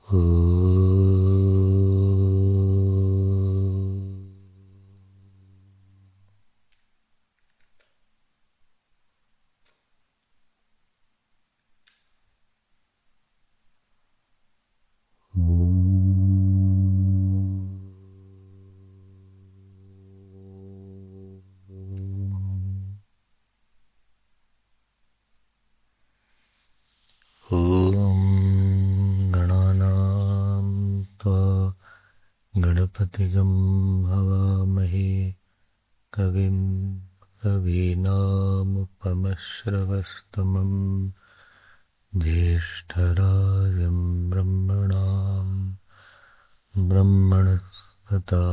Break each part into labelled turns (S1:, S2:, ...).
S1: ॐ गणानां त्वा गणपतिगं हवामहे कविं कवीनामुपमश्रवस्तमं ज्येष्ठराजं ब्रह्मणस्पता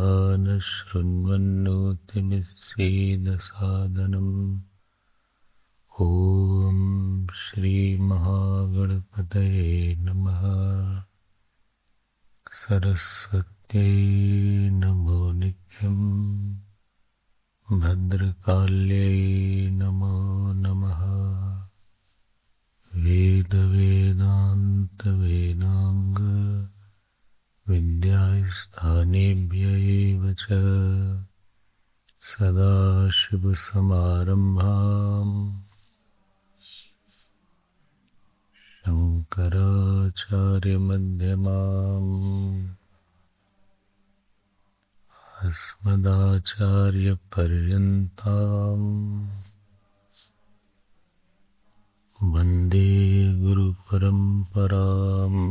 S1: न शृण्वन्नोतिभिस्सीदसादनम् ॐ श्रीमहागणपतये नमः। सरस्वत्यै नमो नित्यम् भद्रकाल्यै नमो नमः। वेदवेदान्तवेदाङ्ग विद्यास्थानेभ्य एव च सदाशिवसमारम्भाम् शङ्कराचार्यमध्यमाम् अस्मदाचार्यपर्यन्ताम् वन्दे गुरुपरम्पराम्।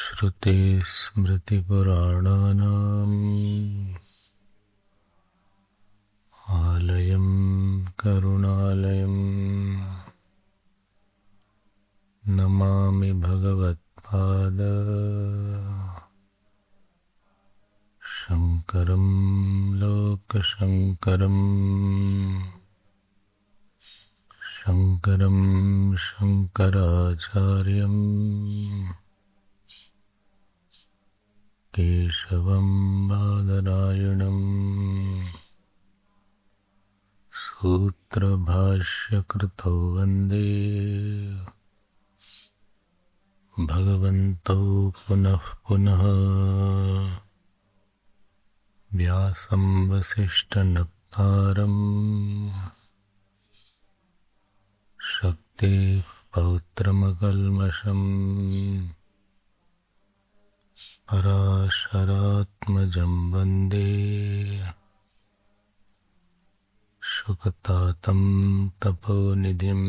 S1: श्रुतिस्मृतिपुराणानाम् आलयं करुणालयम् नमामि भगवत्पाद शङ्करं लोकशङ्करम्। शङ्करं शङ्कराचार्यं केशवं बादरायणम् सूत्रभाष्यकृतौ वन्दे भगवन्तौ पुनः पुनः। व्यासं वसिष्ठनप्तारम् शक्तेः पौत्रमकल्मषम् पराशरात्मजं वन्दे शुकतातं तपोनिधिम्।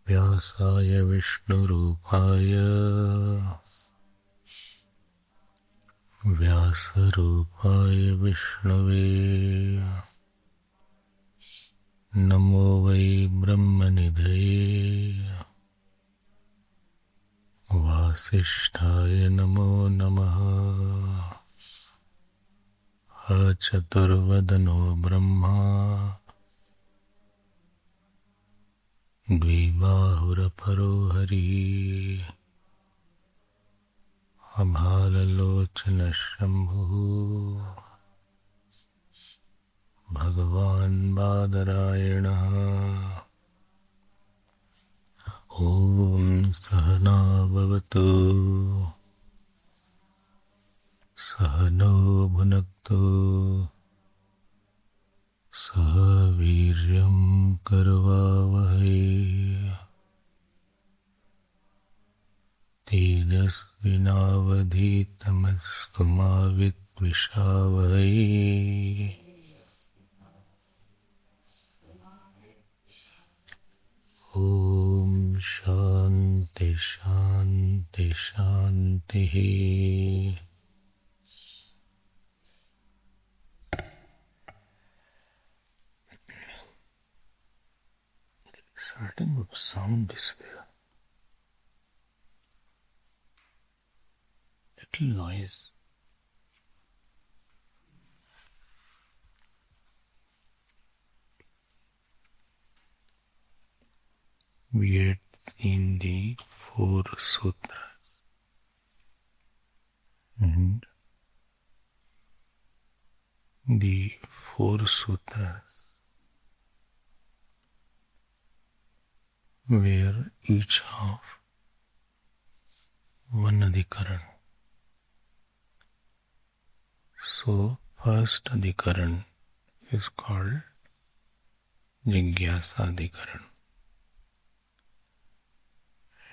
S1: व्यासाय विष्णुरूपाय व्यासरूपाय विष्णवे नमो वै ब्रह्मनिधये वासिष्ठाय नमो नमः। चतुर्वदनो ब्रह्मा द्विबाहुरपरो हरिः अभाललोचनः शम्भुः भगवान् बादरायणः। ॐ सहना भवतु सहनौ भुनक्तु सह वीर्यं करवावहै तेजस्विनावधीतमस्तु मा विद्विषावहै। ॐ शान्ति शान्ति शान्तिः। Starting of sound is there. Little noise. We had seen the 4 sutras and the 4 sutras where each of one adhikaran. So first adhikaran is called Jigyasa adhikaran.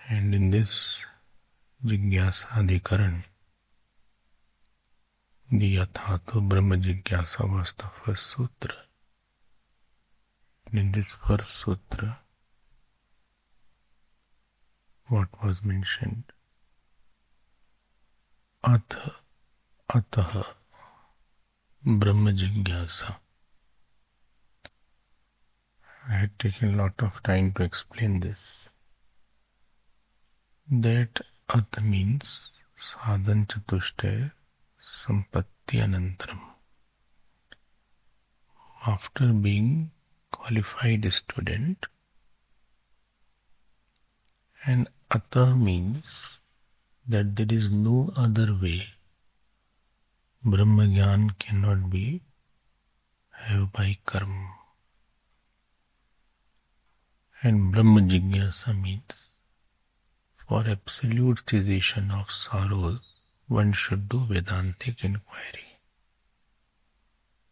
S1: And in this Jigyasa adhikaran, the Yathato Brahma Jigyasa was the first sutra. And in this first sutra, what was mentioned? Ataha Brahma Jigyasa. I had taken a lot of time to explain this. That Atha means Sadhan Chatushtaya Sampatti Anantaram. After being qualified student, and Atha means that there is no other way. Brahma Gyan cannot be have by karma. And Brahma Jigyasa means for absolute cessation of sorrows, one should do Vedantic inquiry.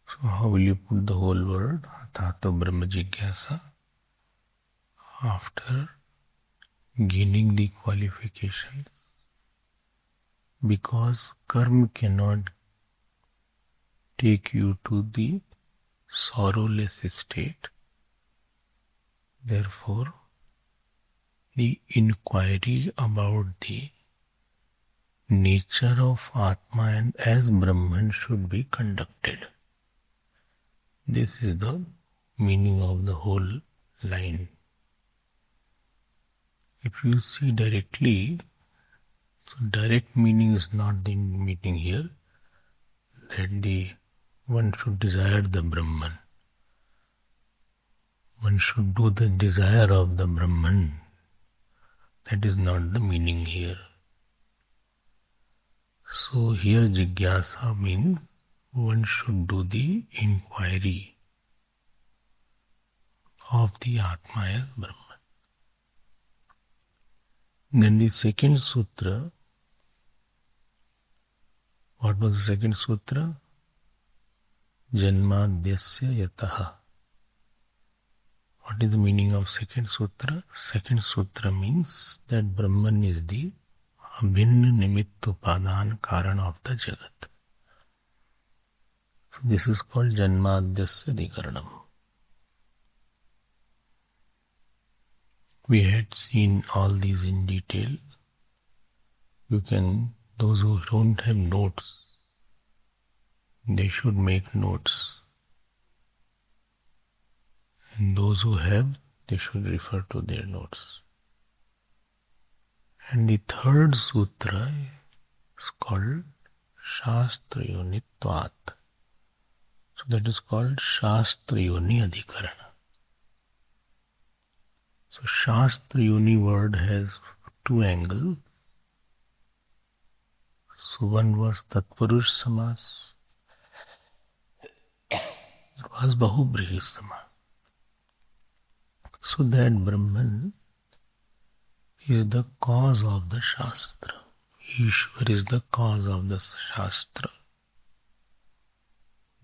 S1: So how will you put the whole word? Athato Brahma Jigyasa. After gaining the qualifications, because karma cannot take you to the sorrowless state, therefore the inquiry about the nature of Atma and as Brahman should be conducted. This is the meaning of the whole line. If you see directly, so direct meaning is not the meaning here, that the one should desire the Brahman. One should do the desire of the Brahman. That is not the meaning here. So here Jigyasa means one should do the inquiry of the Atma as Brahman. Then the second sutra, what was the second sutra? Janmadhyasya Yataha. What is the meaning of second sutra? Second sutra means that Brahman is the abhinna nimittupadan karan of the Jagat. So this is called Janmadhyasya Adhikaranam. We had seen all these in detail. You can, those who don't have notes, they should make notes. And those who have, they should refer to their notes. And the third sutra is called Shastra Yonitvat. So that is called Shastra Yoni Adhikarana. So Shastra Yoni word has two angles. So one was Tatpurush Samas. It was Bahubrihi Samas. So that Brahman is the cause of the Shastra. Ishwar is the cause of the Shastra.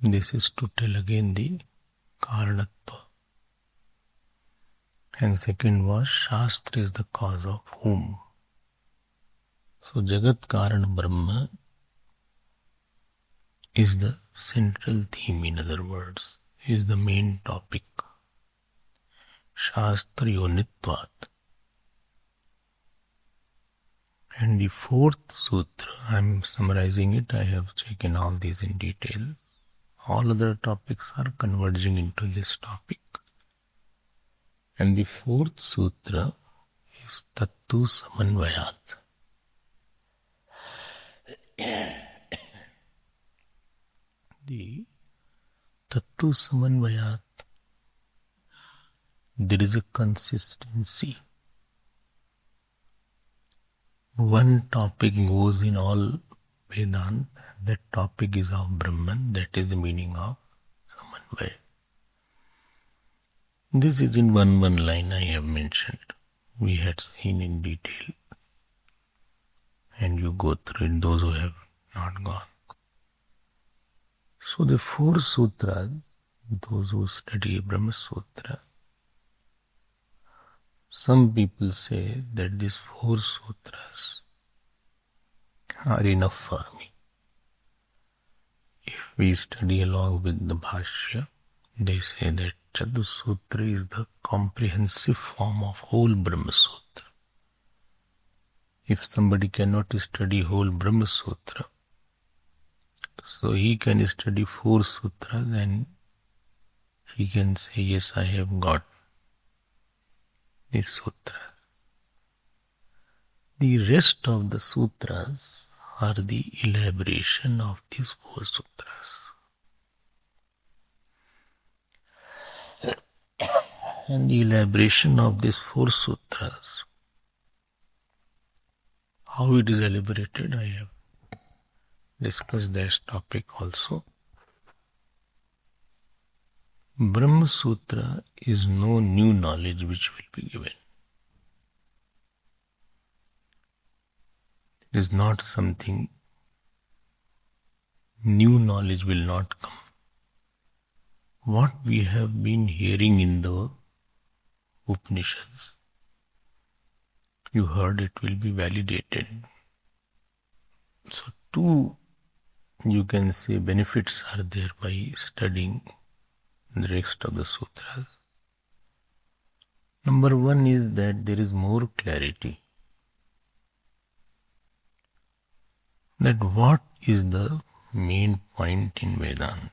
S1: This is to tell again the Karanatva. And second was Shastra is the cause of whom. So Jagat Karan Brahma is the central theme, in other words, is the main topic. Shastra Yonitvat. And the fourth sutra, I am summarizing it, I have taken all these in detail. All other topics are converging into this topic. And the fourth sutra is Tattu Samanvayat. The Tattu Samanvayat, there is a consistency. One topic goes in all Vedanta, that topic is of Brahman, that is the meaning of Samanvaya. This is in one line I have mentioned. we had seen in detail, and you go through it, those who have not gone. So the 4 sutras, those who study Brahma Sutra, some people say that these 4 sutras are enough for me. If we study along with the Bhashya, they say that Chatusutra is the comprehensive form of whole Brahma Sutra. If somebody cannot study whole Brahma Sutra, so he can study 4 sutras and he can say, yes, I have got these sutras. The rest of the sutras are the elaboration of these 4 sutras. And the elaboration of these 4 sutras, how it is elaborated, I have discussed that topic also. Brahma Sutra is no new knowledge which will be given. It is not something, new knowledge will not come. What we have been hearing in the Upanishads, you heard, it will be validated. So 2, you can say, benefits are there by studying the rest of the sutras. Number 1 is that there is more clarity. That what is the main point in Vedanta.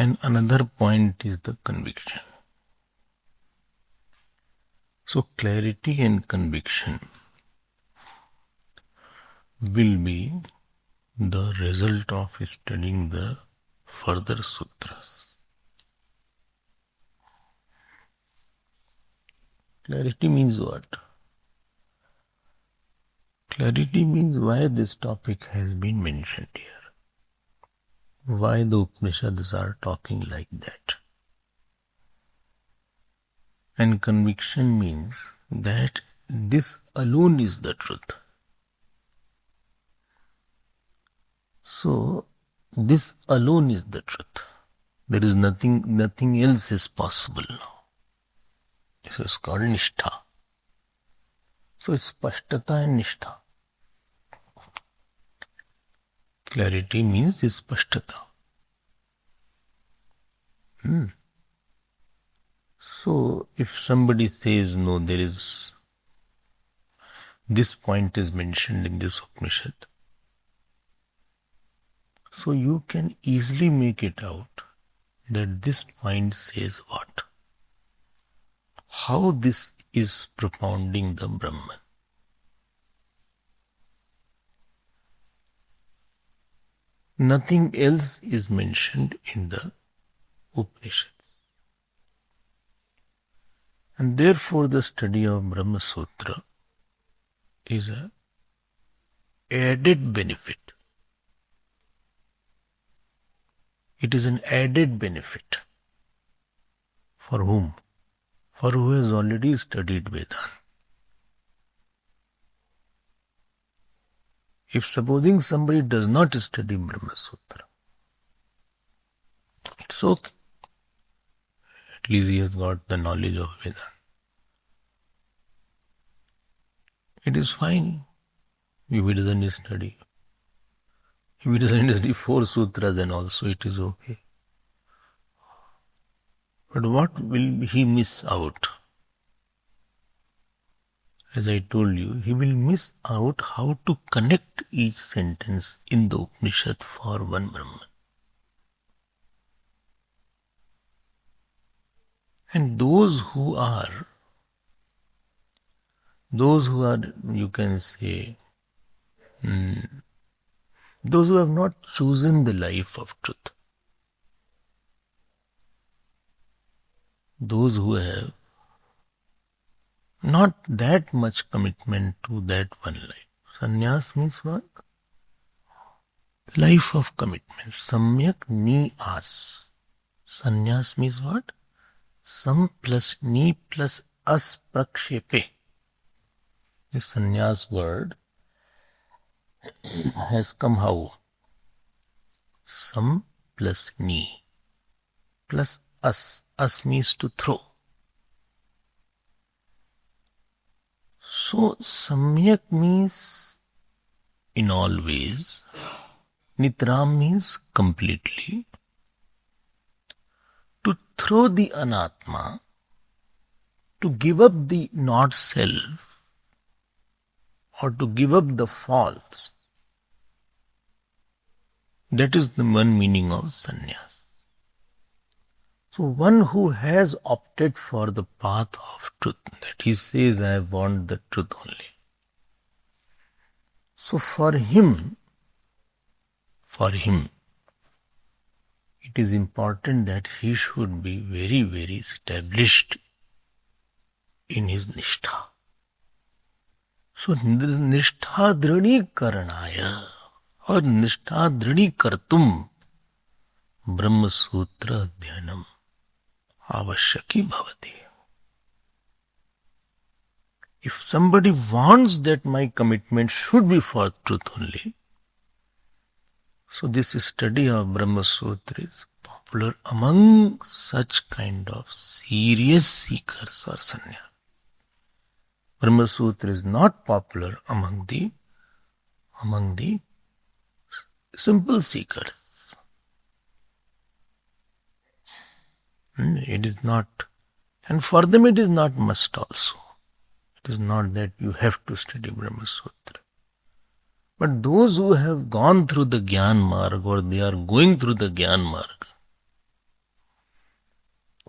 S1: And another point is the conviction. So clarity and conviction will be the result of studying the further sutras. Clarity means what? Clarity means why this topic has been mentioned here. Why the Upanishads are talking like that. And conviction means that this alone is the truth. So, this alone is the truth. There is nothing else is possible now. This is called Nishtha. So, it's Spashtata and Nishtha. Clarity means Spashtata. So, if somebody says, no, there is, this point is mentioned in this Upanishad, so you can easily make it out that this point says what? How this is propounding the Brahman. Nothing else is mentioned in the Upanishads. And therefore the study of Brahma Sutra is an added benefit. It is an added benefit. For whom? For who has already studied Vedanta. If supposing somebody does not study Brahma Sutra, it's okay. At least he has got the knowledge of Vedanta. It is fine if he doesn't study. If he doesn't study 4 sutras, then also it is okay. But what will he miss out? As I told you, he will miss out how to connect each sentence in the Upanishad for one Brahman. And those who are, you can say, those who have not chosen the life of truth, those who have not that much commitment to that one life. Sannyas means what? Life of commitment. Samyak ni as. Sannyas means what? Sam plus ni plus as prakshepe. This sannyas word has come how? Sam plus ni plus as. As means to throw. So samyak means in all ways. Nitram means completely. To throw the anatma, to give up the not self, or to give up the false. That is the one meaning of sannyas. So one who has opted for the path of truth, that he says, I want the truth only. So for him, it is important that he should be very, very established in his nishtha. So nishtha dhrani karanaya or nishtha dhrani kartum Brahma Sutra Dhyanam avashyaki bhavati. If somebody wants that my commitment should be for truth only, so this study of Brahma Sutra is popular among such kind of serious seekers or sannyas. Brahma Sutra is not popular among the simple seekers. It is not, and for them it is not must also. It is not that you have to study Brahma Sutra. But those who have gone through the Gyan Marg or they are going through the Gyan Marg,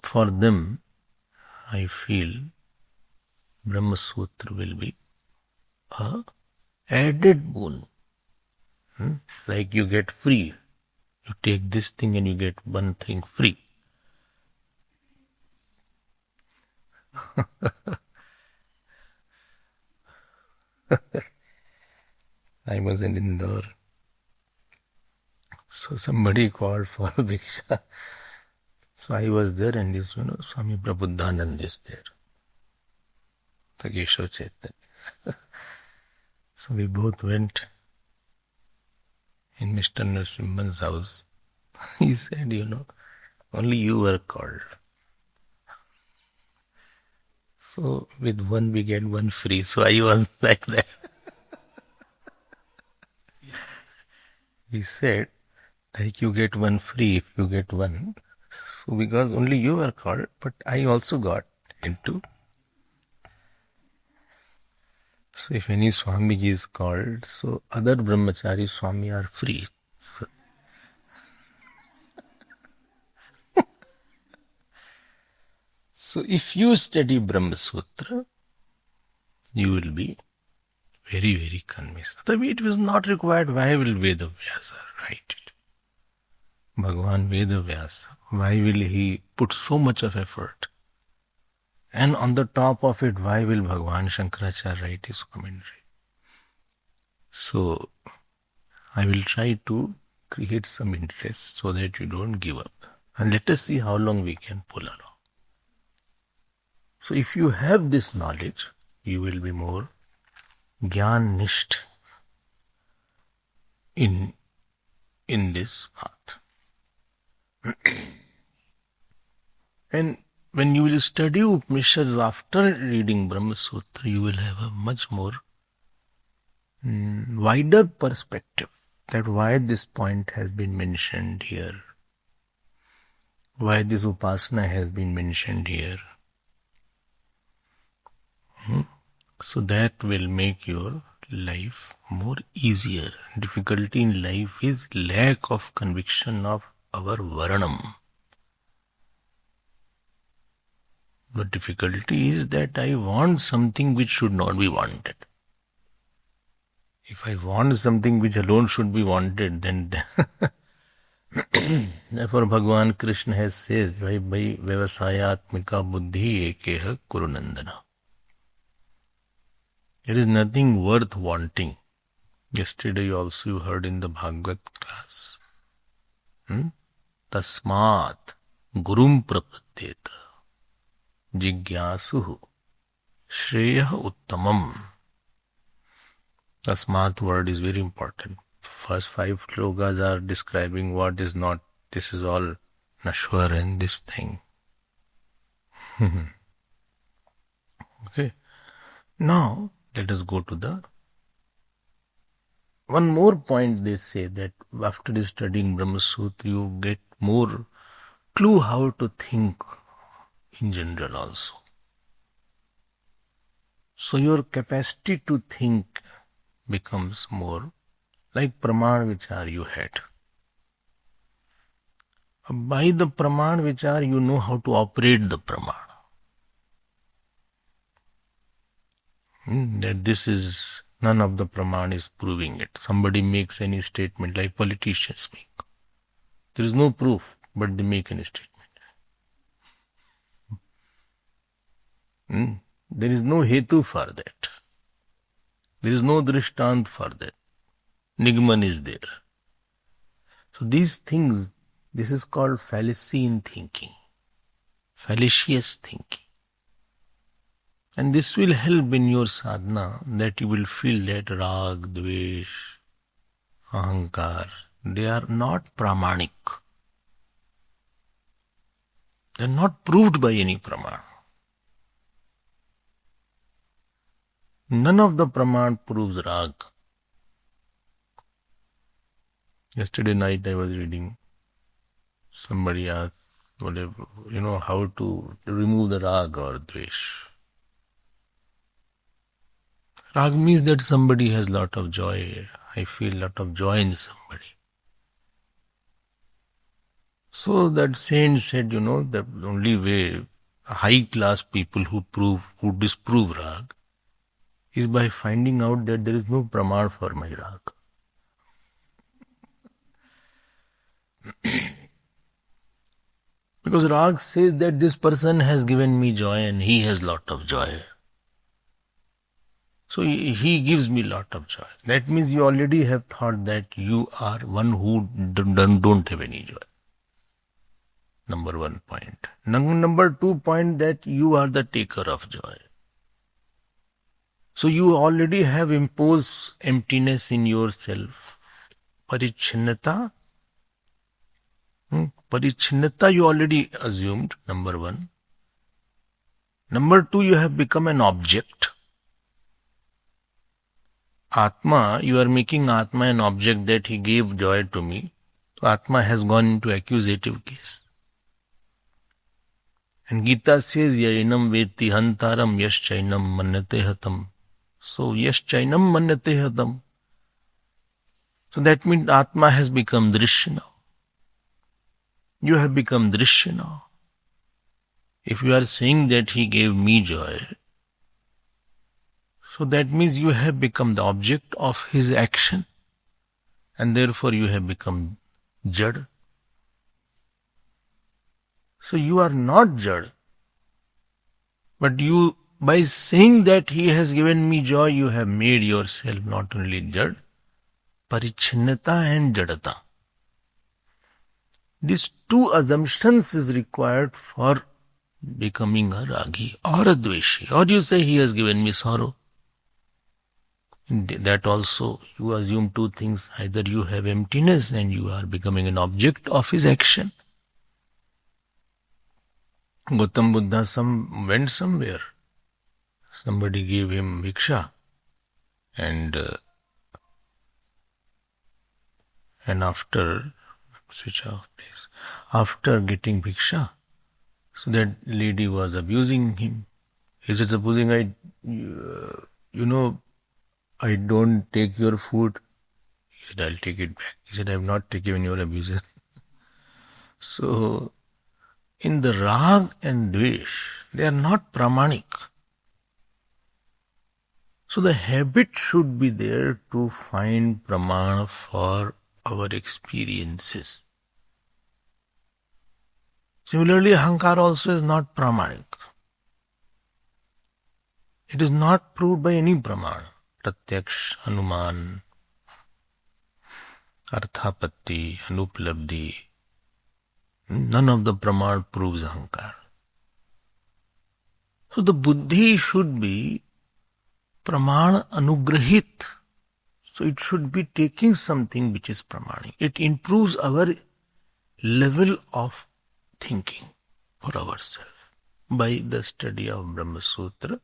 S1: for them, I feel Brahma Sutra will be a added boon. Like you get free. You take this thing and you get one thing free. I was in Indore. So somebody called for Bhiksha. So I was there and this, Swami Prabhuddhanand is there. Tagesho Chaitanya. So we both went in Mr. Narasimha's house. He said, only you were called. So with one we get one free. So I was like that. He said, like you get one free if you get one. So because only you were called, but I also got into. So if any Swamiji is called, so other Brahmachari Swami are free. So if you study Brahma Sutra, you will be very, very convinced. Otherwise it was not required. Why will Veda Vyasa write it? Bhagavan Veda Vyasa, why will he put so much of effort? And on the top of it, why will Bhagavan Shankaracharya write his commentary? So, I will try to create some interest so that you don't give up. And let us see how long we can pull along. So, if you have this knowledge, you will be more Gyan-nisht in this path. And when you will study Upanishads after reading Brahma Sutra, you will have a much more wider perspective that why this point has been mentioned here, why this upasana has been mentioned here. So that will make your life more easier. Difficulty in life is lack of conviction of our Varanam. The difficulty is that I want something which should not be wanted. If I want something which alone should be wanted, then therefore Bhagavan Krishna has said, Vai Vyavasayatmika Buddhi Ekeha Kurunandana. There is nothing worth wanting. Yesterday also you heard in the Bhagavad class. Tasmat Gurum Prapadyeta. Jigyasuhu Shreyah Uttamam. The Tasmat word is very important. First 5 shlokas are describing what is not. This is all Nashwar and this thing. Okay. Now, let us go to the one more point. They say that after studying Brahma Sutra, you get more clue how to think in general also. So your capacity to think becomes more like Praman Vichar you had. By the Praman Vichar, you know how to operate the Praman. That this is, none of the Praman is proving it. Somebody makes any statement like politicians make. There is no proof, but they make any statement. There is no hetu for that. There is no drishtant for that. Nigman is there. So these things, this is called fallacy in thinking. Fallacious thinking. And this will help in your sadhana, that you will feel that rag, dvesh, ahankar, they are not pramanik. They are not proved by any praman. None of the praman proves rag. Yesterday night I was reading, somebody asked, whatever, how to remove the rag or dvesh. Rag means that somebody has lot of joy. I feel lot of joy in somebody. So that saint said, the only way high class people who disprove rag is by finding out that there is no praman for my rag. Because rag says that this person has given me joy and he has lot of joy. So he gives me lot of joy. That means you already have thought that you are one who don't have any joy. Number 1 point. Number 2 point, that you are the taker of joy. So you already have imposed emptiness in yourself. Parichinnata. Parichinnata you already assumed, number 1. Number 2, you have become an object. Atma, you are making Atma an object, that he gave joy to me. So Atma has gone into accusative case. And Gita says, Yainam veti hantaram yaschainam mannate hatam. So yaschainam mannate hatam. So that means Atma has become drishya now. You have become drishya now. If you are saying that he gave me joy, so that means you have become the object of his action, and therefore you have become jad. So you are not jad, but you, by saying that he has given me joy, you have made yourself not only jad, parichinnata and jadata. These 2 assumptions is required for becoming a ragi or a dveshi. Or you say he has given me sorrow. In that also you assume 2 things. Either you have emptiness and you are becoming an object of his action. Gautam Buddha went somewhere. Somebody gave him bhiksha. And after, switch off please. After getting bhiksha, so that lady was abusing him. He said, supposing I don't take your food. He said, I'll take it back. He said, I have not taken your abuser. So, in the rag and dvesh, they are not pramanik. So the habit should be there to find pramana for our experiences. Similarly, ahankar also is not pramanik. It is not proved by any pramana. Pratyaksh, Hanuman, Arthapatti, Anuplabdhi. None of the praman proves ahankar. So the buddhi should be praman anugrahit. So it should be taking something which is pramani. It improves our level of thinking for ourselves by the study of Brahma Sutra.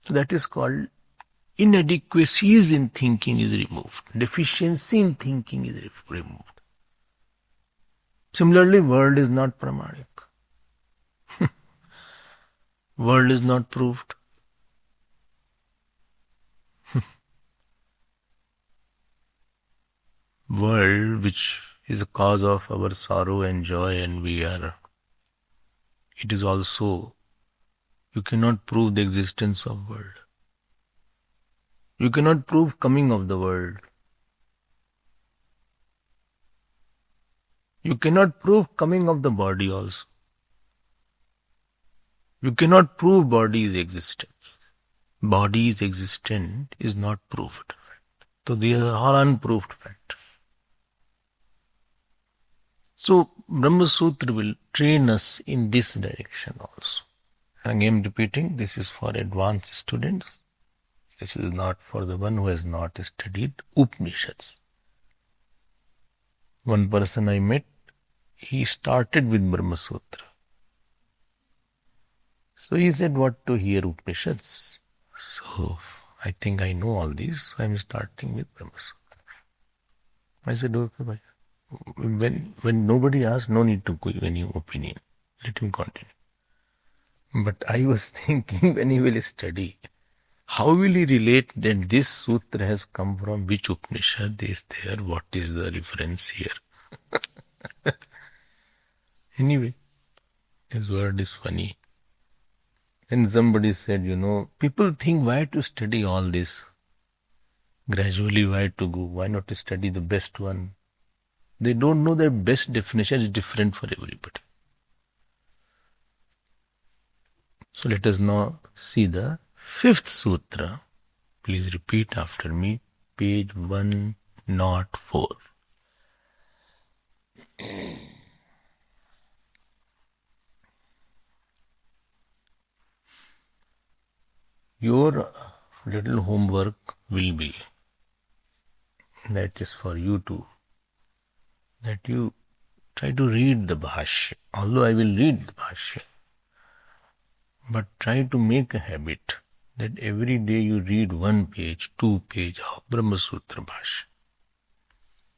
S1: That is called inadequacies in thinking is removed. Deficiency in thinking is removed. Similarly, world is not pramanik. World is not proved. World, which is a cause of our sorrow and joy, and it is also, you cannot prove the existence of world. You cannot prove coming of the world. You cannot prove coming of the body also. You cannot prove body's existence. Body is existent is not proved. So these are all unproved facts. So Brahma Sutra will train us in this direction also. And again repeating, this is for advanced students. This is not for the one who has not studied Upanishads. One person I met, he started with Brahma Sutra. So he said, what to hear Upanishads? So I think I know all these, so I'm starting with Brahma Sutra. I said, okay, bhai. When nobody asks, no need to give any opinion. Let him continue. But I was thinking, when he will study, how will he relate that this sutra has come from which Upanishad is there? What is the reference here? Anyway, his word is funny. And somebody said, people think why to study all this? Gradually why to go? Why not to study the best one? They don't know that best definition is different for everybody. So let us now see the fifth sutra. Please repeat after me, page 104. Your little homework will be, that is for you too, that you try to read the Bhashya. Although I will read the Bhashya, but try to make a habit that every day you read 1 page, 2 page of Brahma Sutra Bhashya.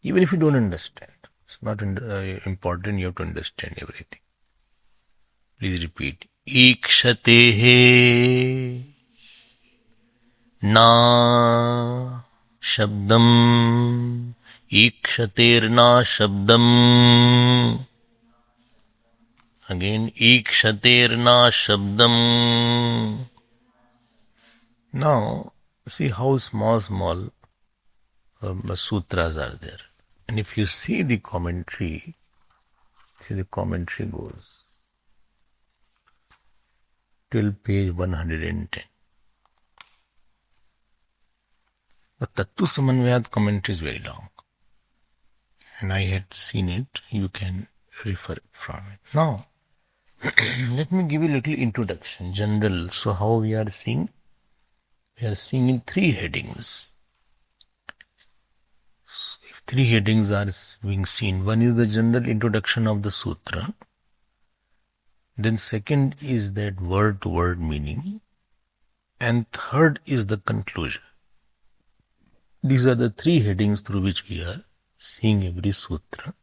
S1: Even if you don't understand, it's not important, you have to understand everything. Please repeat. Ikshatehe na shabdam ikshaterna shabdam. Again, ikshaterna shabdam. Now, see how small sutras are there. And if you see the commentary goes till page 110. The Tattva Samanvayat commentary is very long. And I had seen it. You can refer from it. Now, let me give you a little introduction, general. So how we are seeing? We are seeing in 3 headings. If 3 headings are being seen, one is the general introduction of the sutra. Then second is that word-to-word meaning. And third is the conclusion. These are the 3 headings through which we are seeing every sutra.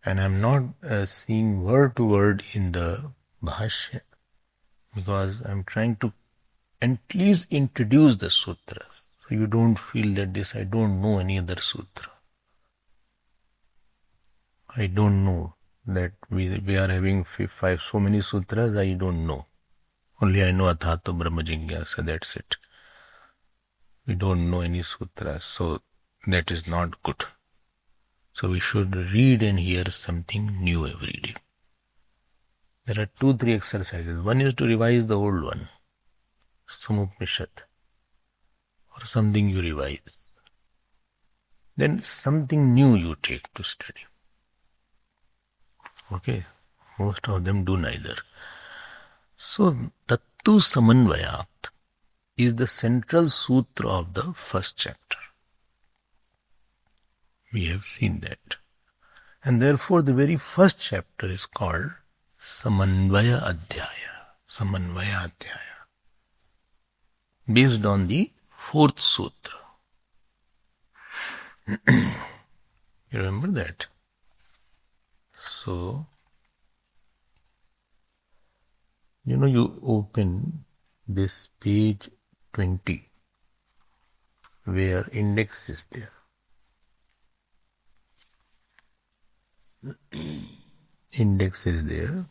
S1: And I'm not seeing word-to-word in the Bhashya because I'm trying to at least introduce the sutras. So you don't feel that I don't know any other sutra. I don't know that we are having 5 so many sutras, I don't know. Only I know Athato Brahma Jigyasa, that's it. We don't know any sutras, so that is not good. So we should read and hear something new every day. There are 2-3 exercises. One is to revise the old one, some Upanishad, or something you revise. Then something new you take to study. Okay, most of them do neither. So So, Tattu Samanvayat is the central sutra of the first chapter. We have seen that. And therefore the very first chapter is called Samanvaya Adhyaya. Samanvaya Adhyaya. Based on the fourth sutra. You remember that? So, you open this page 20 where index is there. Index is there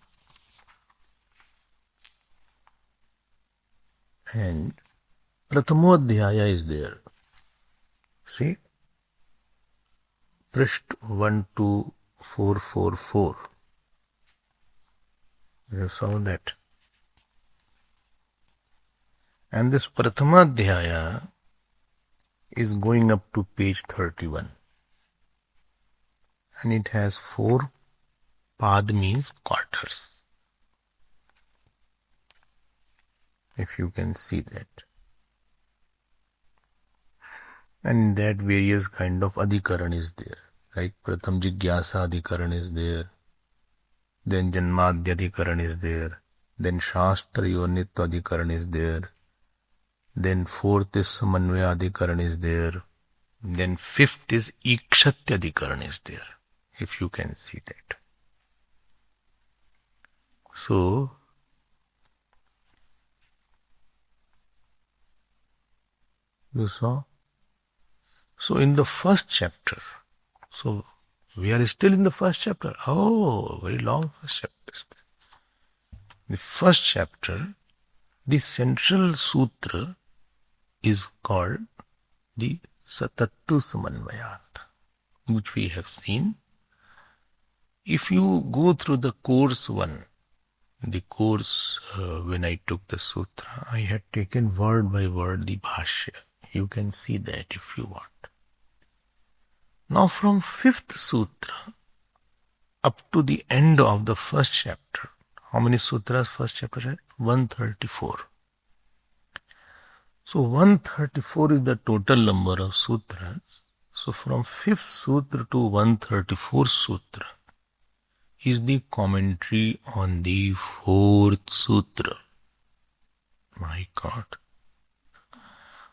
S1: and Prathamodhyaya is there. See? Prisht 12444. You saw that. And this Prathamadhyaya is going up to page 31. And it has 4 pad means quarters. If you can see that. And in that various kind of adhikaran is there. Like Pratham Jigyasa adhikaran is there. Then Janmadhya adhikaran is there. Then Shastra Yonitva adhikaran is there. Then 4th is Samanvaya adhikaran is there. Then 5th is Ikshatya adhikaran is there. If you can see that. So, you saw? So in the first chapter, so we are still in the first chapter. Oh, very long first chapter. The first chapter, the central sutra is called the Satattu Samanvayat, which we have seen. If you go through the course 1, the course when I took the sutra, I had taken word by word the bhashya. You can see that if you want. Now from 5th sutra up to the end of the first chapter, how many sutras first chapter had? 134. So 134 is the total number of sutras. So from 5th sutra to 134 sutra is the commentary on the 4th sutra. My God.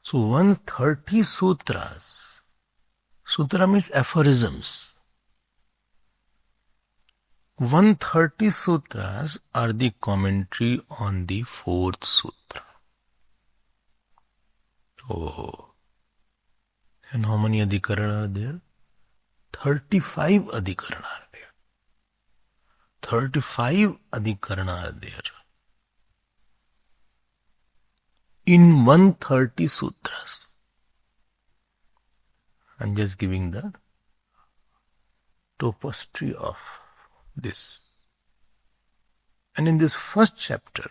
S1: So 130 sutras. Sutra means aphorisms. 130 sutras are the commentary on the 4th sutra. Oh. And how many adhikaran are there? 35 adhikaran are there. 35 adhikaran are there. In 130 sutras. I'm just giving the topography of this. And in this first chapter,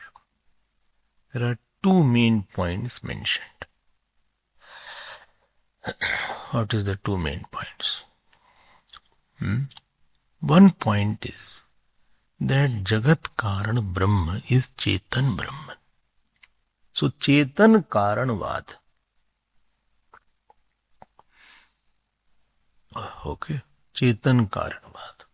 S1: there are 2 main points mentioned. What is the 2 main points? One point is that Jagat Karan Brahma is Chetan Brahman. So Chetan Karanvad. Okay. Chetan Karanvad.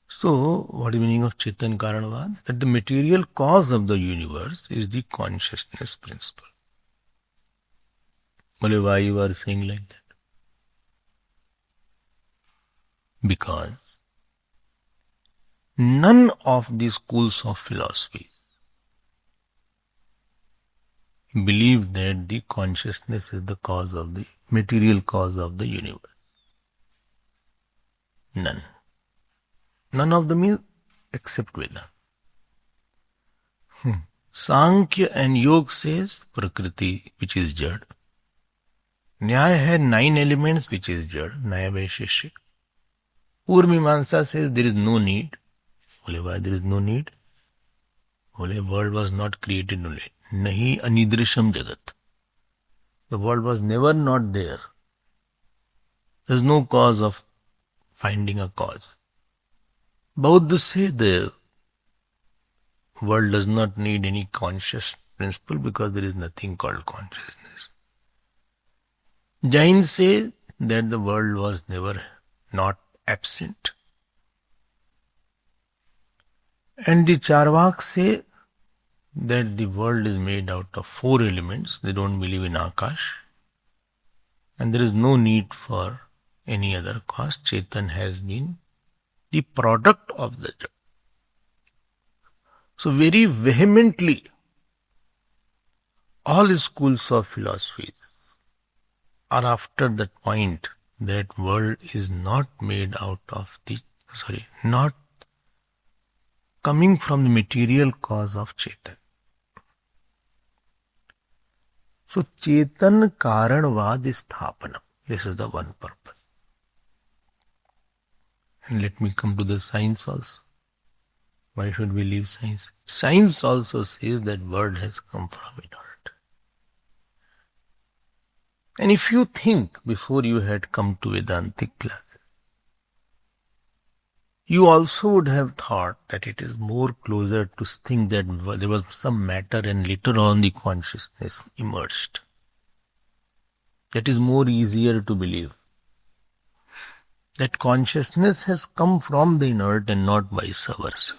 S1: So, what is the meaning of Chetan Karanvad? That the material cause of the universe is the consciousness principle. Well, why you are saying like that? Because none of the schools of philosophy believe that the consciousness is the cause of the material cause of the universe. None. None of them is except Veda. Sankhya and Yoga says Prakriti, which is Jad. Nyaya had 9 elements, which is Jad, Nyaya Vaisheshik. Purvamimamsa says there is no need. Bole, why there is no need? Bole, world was not created only. Nahi anidrisham jagat. The world was never not there. There is no cause of finding a cause. Buddha say there world does not need any conscious principle because there is nothing called consciousness. Jains say that the world was never not absent. And the Charvaks say that the world is made out of 4 elements. They don't believe in Akash. And there is no need for any other cause. Chetan has been the product of the Jat. So very vehemently, all schools of philosophy are after that point that world is not made out of not coming from the material cause of Chetan. So Chetan Karanvad Sthapanam. This is the one purpose. And let me come to the science also. Why should we leave science? Science also says that word has come from inert. And if you think before you had come to Vedantic classes, you also would have thought that it is more closer to think that there was some matter and later on the consciousness emerged. That is more easier to believe. That consciousness has come from the inert and not vice versa.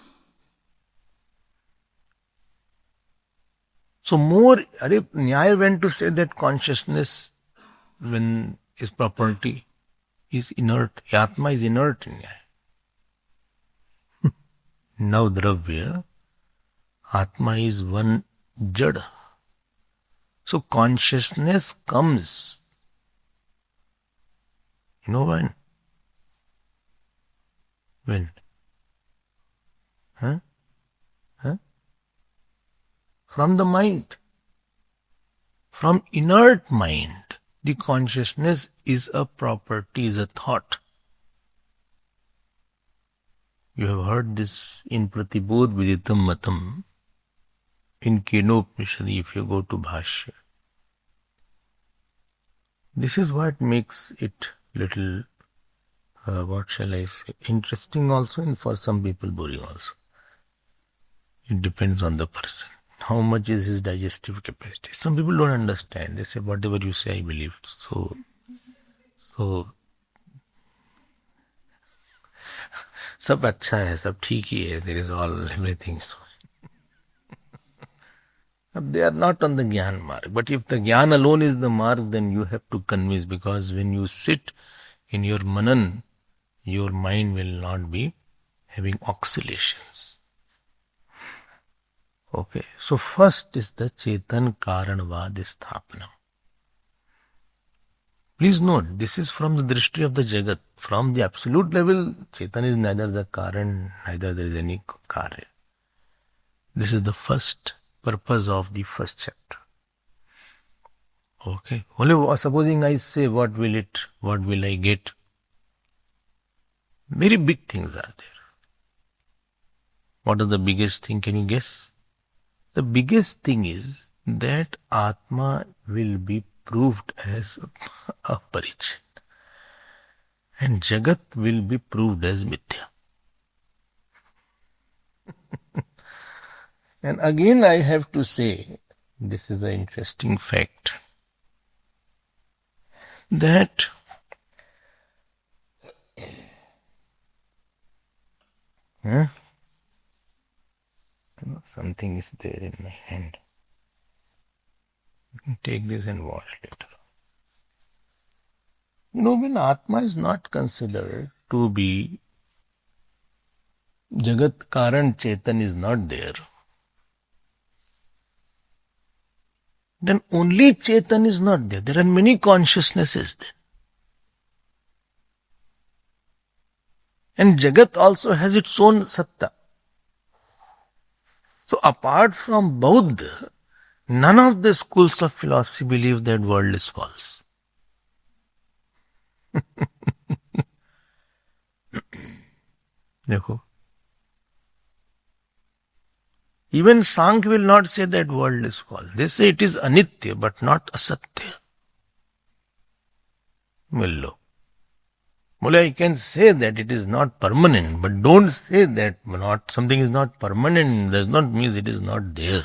S1: So Nyaya went to say that consciousness, when its property is inert, Atma is inert in Nyaya. Now Dravya, Atma is one Jada. So consciousness comes. You know when? When? Huh? From the mind. From inert mind. The consciousness is a property, is a thought. You have heard this in Pratibodh Viditam Matam, in Kenopanishad, if you go to Bhashya. This is what makes it little, interesting also, and for some people boring also. It depends on the person. How much is his digestive capacity? Some people don't understand. They say, whatever you say, I believe. So, सब अच्छा है, सब ठीक ही है. There is everything. They are not on the Gyan mark. But if the Gyan alone is the mark, then you have to convince, because when you sit in your manan, your mind will not be having oscillations. Okay, so first is the Chetan Karanvad Sthapanam. Please note, this is from the drishti of the Jagat. From the absolute level, Chetan is neither the Karan, neither there is any Karya. This is the first purpose of the first chapter. Okay, only supposing I say, what will I get? Very big things are there. What are the biggest thing? Can you guess? The biggest thing is that Atma will be proved as a Parichet. And Jagat will be proved as Mithya. And again I have to say, this is an interesting fact, that something is there in my hand. You can take this and wash later. When Atma is not considered to be Jagat Karan, Chetan is not there, then only Chetan is not there. There are many consciousnesses there. And Jagat also has its own Satta. So apart from Buddha, none of the schools of philosophy believe that world is false. देखो, even Sankhya will not say that world is false. They say it is anitya but not asatya. Well, Well, I can say that it is not permanent, but don't say that not something is not permanent. Does not mean it is not there.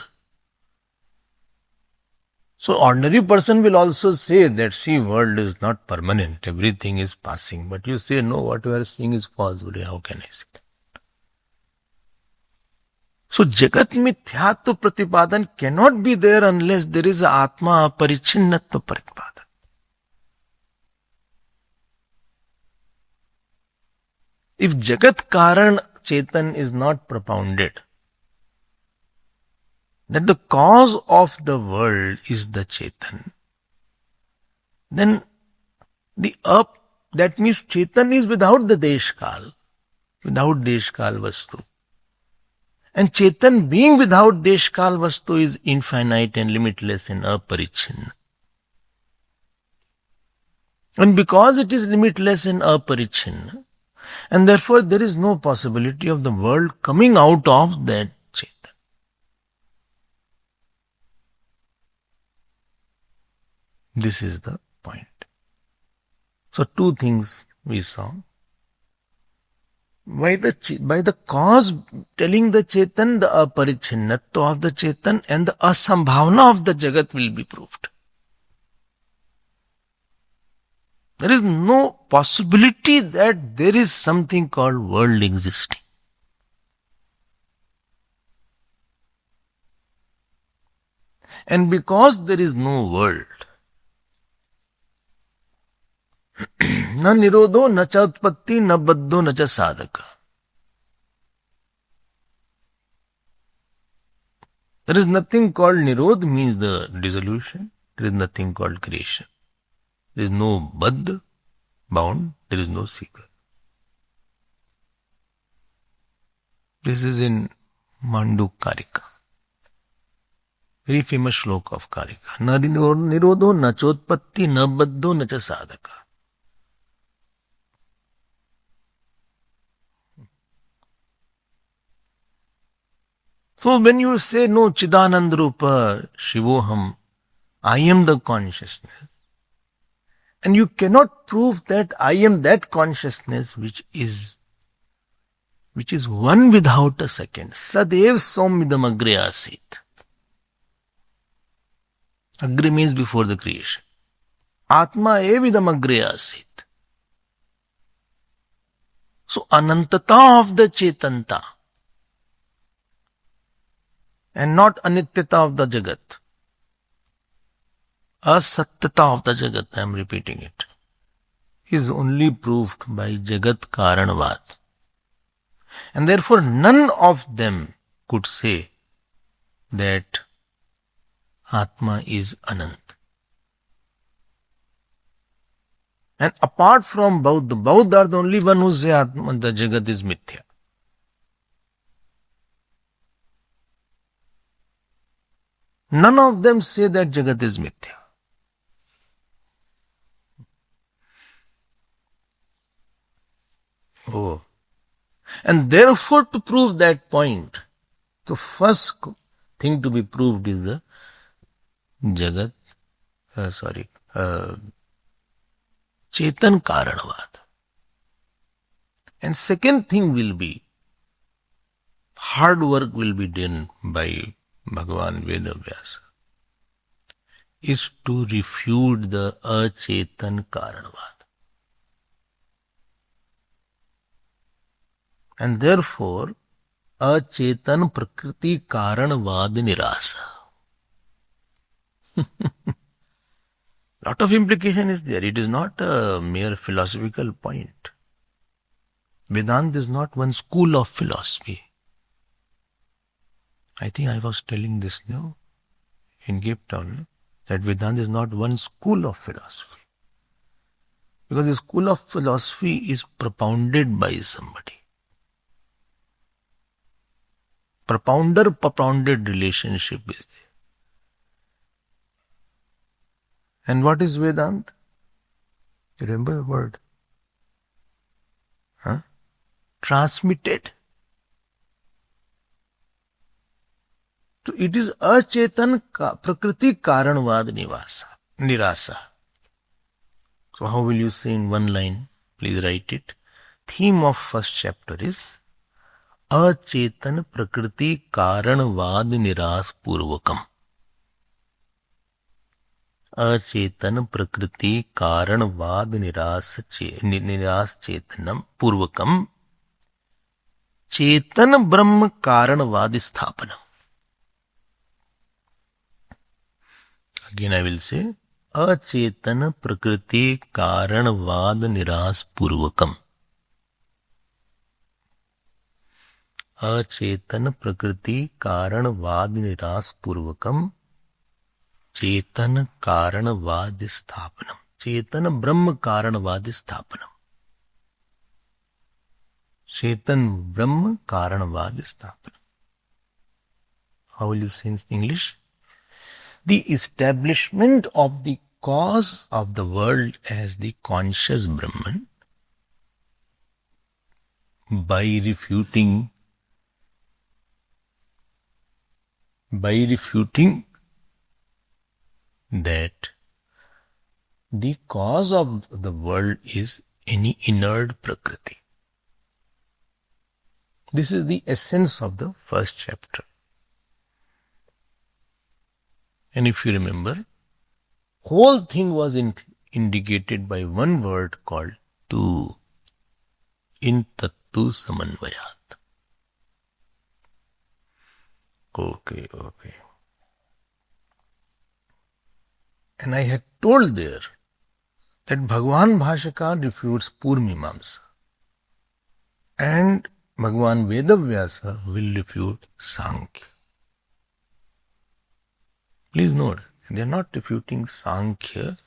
S1: So ordinary person will also say that see, world is not permanent. Everything is passing. But you say no, what you are seeing is false. How can I say that? So Jagat Mithyatva Pratipadan cannot be there unless there is Atma Aparichinnatva Pratipadan. If Jagat Karan Chetan is not propounded, that the cause of the world is the Chetan, then that means Chetan is without the Deshkal, without Deshkal Vastu. And Chetan being without Deshkal Vastu is infinite and limitless and aparichinna. And because it is limitless and aparichinna, and therefore there is no possibility of the world coming out of that Chetan. This is the point. So two things we saw. By the cause telling the Chetan, the aparichinnatva of the Chetan and the asambhavana of the Jagat will be proved. There is no possibility that there is something called world existing. And because there is no world, na nirodho, na cha utpatti, na baddho, na cha sadhaka. There is nothing called nirodh, means the dissolution. There is nothing called creation. There is no baddh, bound. There is no seeker. This is in Manduk Karika. Very famous shloka of Karika. Na nirodho, na chotpatti, na baddho, na cha sadhaka. So when you say, no, Chidanand Rupa, Shivoham, I am the consciousness, and you cannot prove that I am that consciousness which is one without a second. Sadev Somidam Agre Asit. Agre means before the creation. Atma Evidam Agre Asit. So Anantata of the Chetanta, and not anityata of the Jagat. Asatyata of the Jagat, I am repeating it, is only proved by Jagat Karanavad. And therefore none of them could say that Atma is Anant. And apart from Bauddha, Bauddha are the only one who say Atma, the Jagat is Mithya. None of them say that Jagat is Mithya. Oh. And therefore to prove that point, the first thing to be proved is the Jagat, Chetan Karanavad. And second thing will be, hard work will be done by Bhagavan Vedavyasa, is to refute the Achetan Karanavad. And therefore, Achetan Prakriti Karanavad Nirasa. Lot of implication is there. It is not a mere philosophical point. Vedanta is not one school of philosophy. I think I was telling this now in Cape Town, that Vedanta is not one school of philosophy. Because the school of philosophy is propounded by somebody. Propounder-propounded relationship is there. And what is Vedanta? You remember the word? Transmitted. So it is Achetan Prakriti Karanvad Nirasa. So how will you say in one line Please write it. Theme of first chapter is अचेतन प्रकृति कारणवाद निराश पूर्वकम. अचेतन प्रकृति कारणवाद निराश चेतनम पूर्वकम चेतन ब्रह्म कारणवाद स्थापनम. Again I will say अचेतन प्रकृति कारणवाद निराश पूर्वकम. अचेतन प्रकृति कारणवाद निराश पूर्वकम चेतन कारणवाद स्थापनम. चेतन ब्रह्म कारणवाद स्थापनम. चेतन ब्रह्म कारणवाद स्थापनम. How will you say in English? The establishment of the cause of the world as the conscious Brahman by refuting that the cause of the world is any inert Prakriti. This is the essence of the first chapter. And if you remember, whole thing was indicated by one word called tu. In tattu samanvayat. Okay. And I had told there that Bhagwan Bhashakar refutes Purmimamsa and Bhagwan Vedavyasa will refute Sankhya. Please note, they are not refuting Sankhya,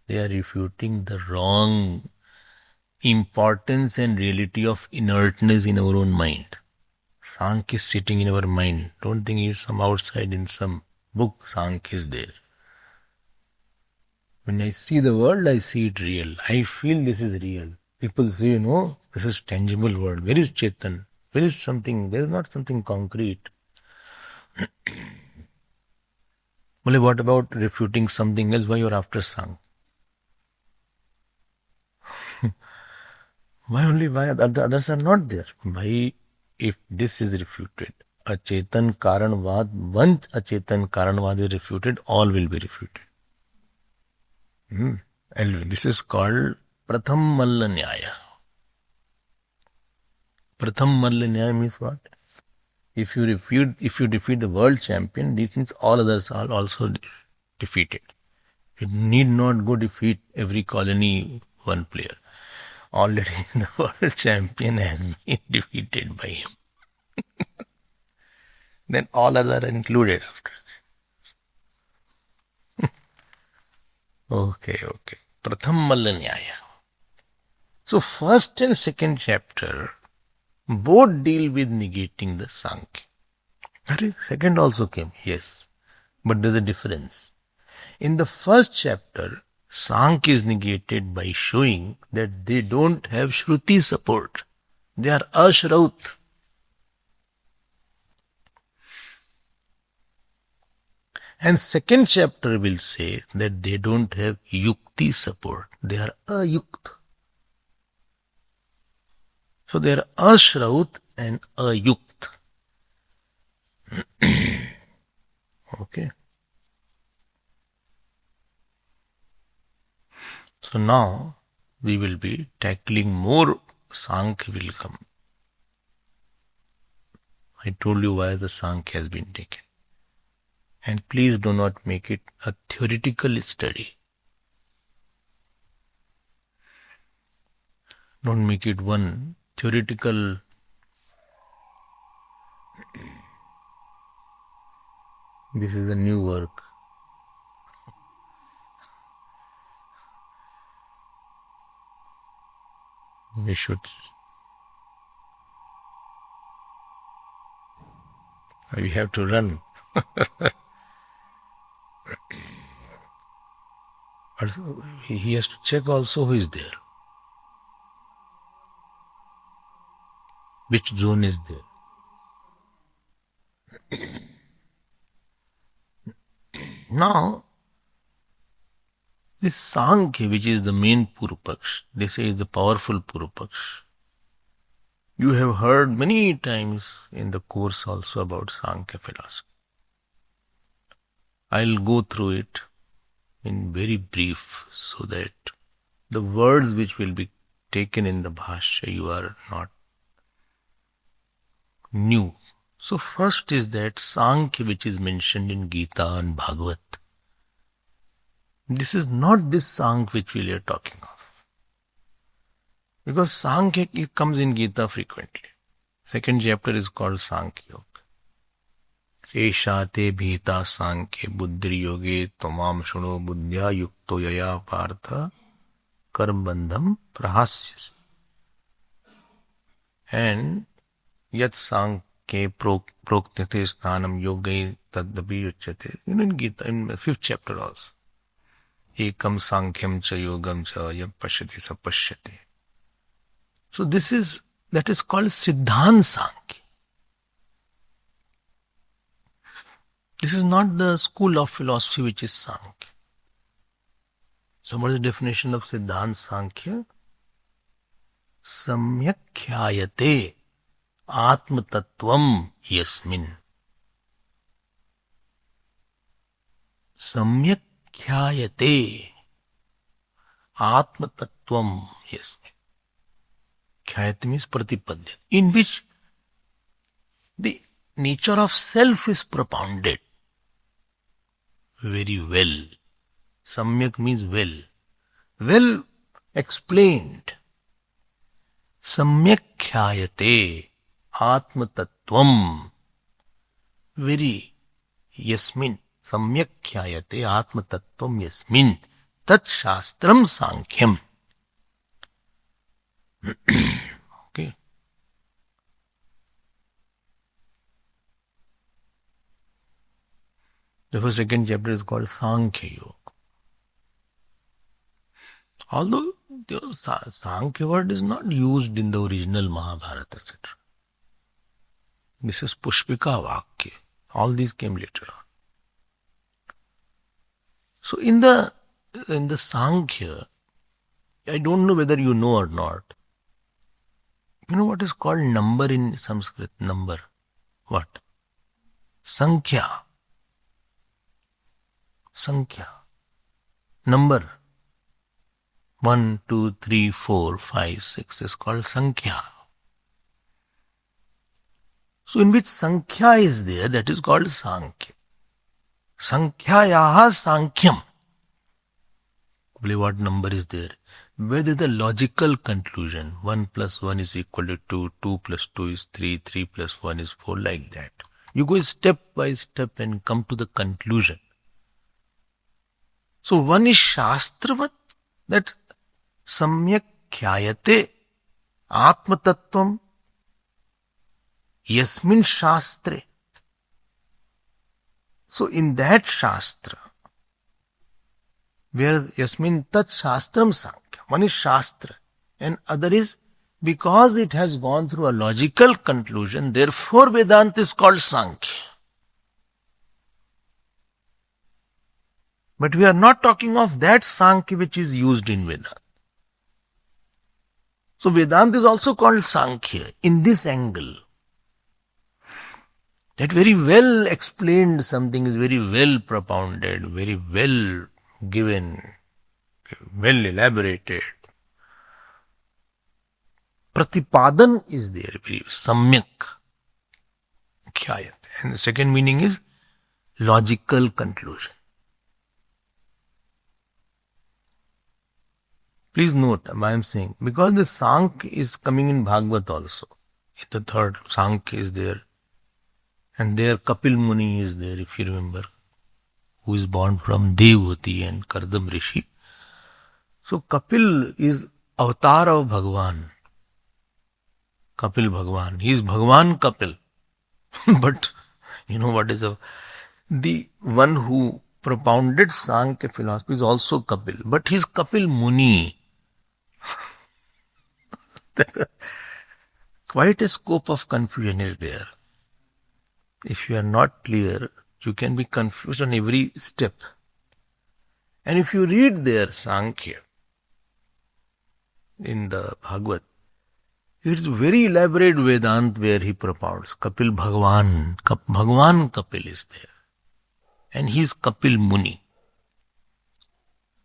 S1: they are refuting the wrong importance and reality of inertness in our own mind. Sankhya is sitting in our mind. Don't think he is some outside in some book. Sankhya is there. When I see the world, I see it real. I feel this is real. People say, this is tangible world. Where is Chetan? Where is something? There is not something concrete. Well, what about refuting something else? Why you are after Sankhya? Why the others are not there? Why, if this is refuted, Achetan Karanvad, once Achetan Karanvad is refuted, all will be refuted. And this is called Pratham Malla Nyaya. Pratham Malla Nyaya means what? If you defeat the world champion, this means all others are also defeated. You need not go defeat every colony one player. Already the world champion has been defeated by him. Then all others are included after that. Okay. Pratham Malla Nyaya. So first and second chapter both deal with negating the Sankhya. Second also came, yes. But there's a difference. In the first chapter, Sankhya is negated by showing that they don't have Shruti support. They are Ashraut. And second chapter will say that they don't have Yukti support. They are Ayukt. So they are Ashraut and Ayukt. Okay. So now we will be tackling more. Sankhya will come. I told you why the Sankhya has been taken. And please do not make it a theoretical study. Don't make it one theoretical this is a new work. We should. We have to run. But he has to check also who is there. Which zone is there? Now, This Sankhya, which is the main Purupaksh, they say is the powerful Purupaksh. You have heard many times in the course also about Sankhya philosophy. I'll go through it in very brief so that the words which will be taken in the Bhashya, you are not new. So first is that Sankhya which is mentioned in Gita and Bhagavad. This is not this Sankhya which we are talking of. Because Sankhya it comes in Gita frequently. Second chapter is called Sankhya Yoga. Esha te bhita Sankhya buddhir yoge tomam shuno buddhya yukto yaya partha karmbandham prahasyas. And yat Sankhya proktete sthanam yogai tadapi uchyate. In Gita, in the 5th chapter also. Ekam Sankhyam cha yogam cha yam pashyati sapashyati. So that is called Siddhant Sankhya. This is not the school of philosophy which is Sankhya. So what is the definition of Siddhant Sankhya? Samyakkhyayate Atma Tattvam Yasmin. Samyakkhyayate Atma Tattvam Yasmin. Khyayate means pratipadyat, in which the nature of self is propounded very well. Samyak means well. Well explained. Samyakkhyayate Atma Tattvam. Very yasmin. Samyakkhyayate Atma Tattvam yasmin. Tat Shastram Sankhyam. Okay. The second chapter is called Sankhya Yoga. Although the Sankhya word is not used in the original Mahabharata, etc. This is Pushpika Vakya. All these came later on. So in the Sankhya, I don't know whether you know or not. You know what is called number in Sanskrit? Number. What? Sankhya. Sankhya. Number. 1, 2, 3, 4, 5, 6 is called Sankhya. So in which Sankhya is there, that is called Sankhya. Sankhyayaha Sankhyam. What number is there? Where there is a logical conclusion. 1 plus 1 is equal to 2, 2 plus 2 is 3, 3 plus 1 is 4, like that. You go step by step and come to the conclusion. So one is Shastravat, that Samyakkhyayate Atma Tattvam Yasmin Shastre. So in that Shastra, where Yasmin Tat Shastram Sankhya, one is Shastra and other is because it has gone through a logical conclusion, therefore Vedanta is called Sankhya. But we are not talking of that Sankhya which is used in Vedanta. So Vedanta is also called Sankhya in this angle. That very well explained something is very well propounded, very well given, well elaborated. Pratipadan is there, very samyak. Khyayat. And the second meaning is logical conclusion. Please note what I am saying, because the Sankhya is coming in Bhagavad also. In the third, Sankhya is there. And there Kapil Muni is there, if you remember, who is born from Devhuti and Kardam Rishi. So Kapil is avatar of Bhagavan. Kapil Bhagavan. He is Bhagavan Kapil. But you know what is the one who propounded Sankhya philosophy is also Kapil. But he is Kapil Muni. Quite a scope of confusion is there. If you are not clear, you can be confused on every step. And if you read their Sankhya in the Bhagavad, it's very elaborate Vedant where he propounds. Kapil Bhagwan, Bhagwan Kapil is there. And he is Kapil Muni.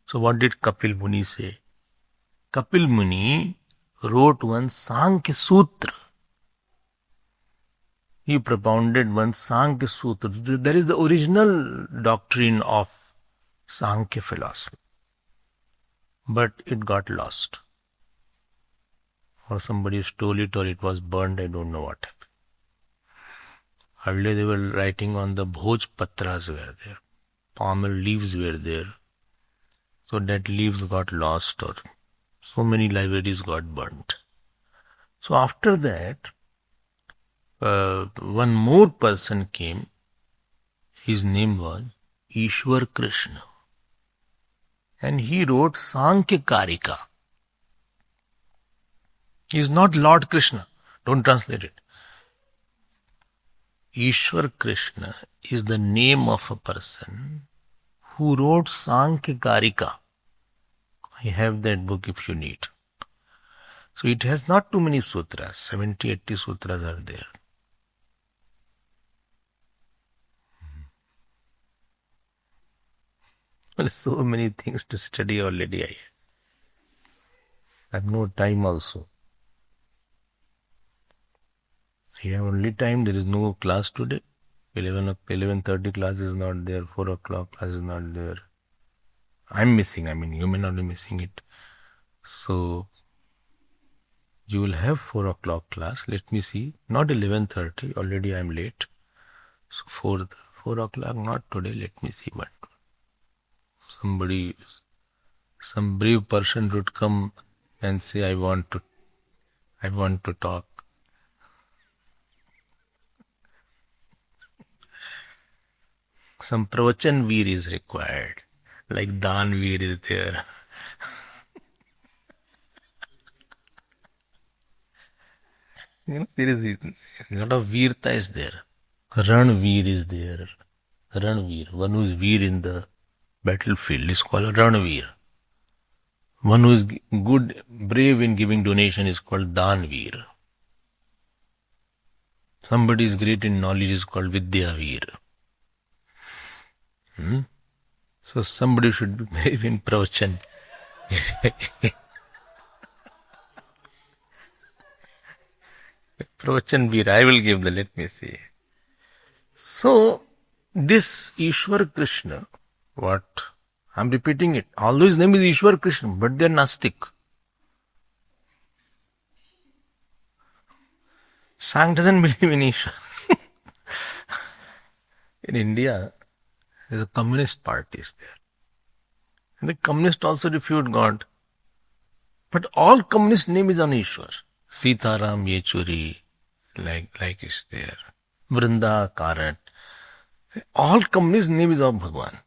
S1: So what did Kapil Muni say? Kapil Muni wrote one Sankhya Sutra. He propounded one Sankhya Sutra. That is the original doctrine of Sankhya philosophy. But it got lost. Or somebody stole it, or it was burned. I don't know what happened. Earlier they were writing on the Bhoj Patras were there. Palmer leaves were there. So that leaves got lost, or so many libraries got burnt. So after that, one more person came. His name was Ishwar Krishna. And he wrote Sankhya Karika. He is not Lord Krishna. Don't translate it. Ishwar Krishna is the name of a person who wrote Sankhya Karika. I have that book if you need. So it has not too many sutras. 70, 80 sutras are there. Well, so many things to study already. I have no time also. I have only time. There is no class today. 11:30 class is not there. 4 o'clock class is not there. I'm missing. You may not be missing it. So, you will have 4 o'clock class. Let me see. Not 11:30. Already I'm late. So, 4 o'clock, not today. Let me see. But some brave person would come and say, I want to talk. Some pravachan veer is required. Like Dan veer is there. There is a lot of veerta is there. Ranveer is there. Ranveer. One who is veer in the battlefield is called a Ranveer. One who is good, brave in giving donation is called Danveer. Somebody is great in knowledge is called Vidyaveer. So somebody should be brave in pravachan. Pravachan Veer, I will give let me see. So, this Ishwar Krishna, what? I'm repeating it. Although his name is Ishwar Krishna, but they are Nastik. Sang doesn't believe in Ishwar. In India, there's a communist party is there. And the communist also refute God. But all communist name is on Ishwar. Sitaram Yechuri, like is there. Vrinda Karan. All communist name is of Bhagwan.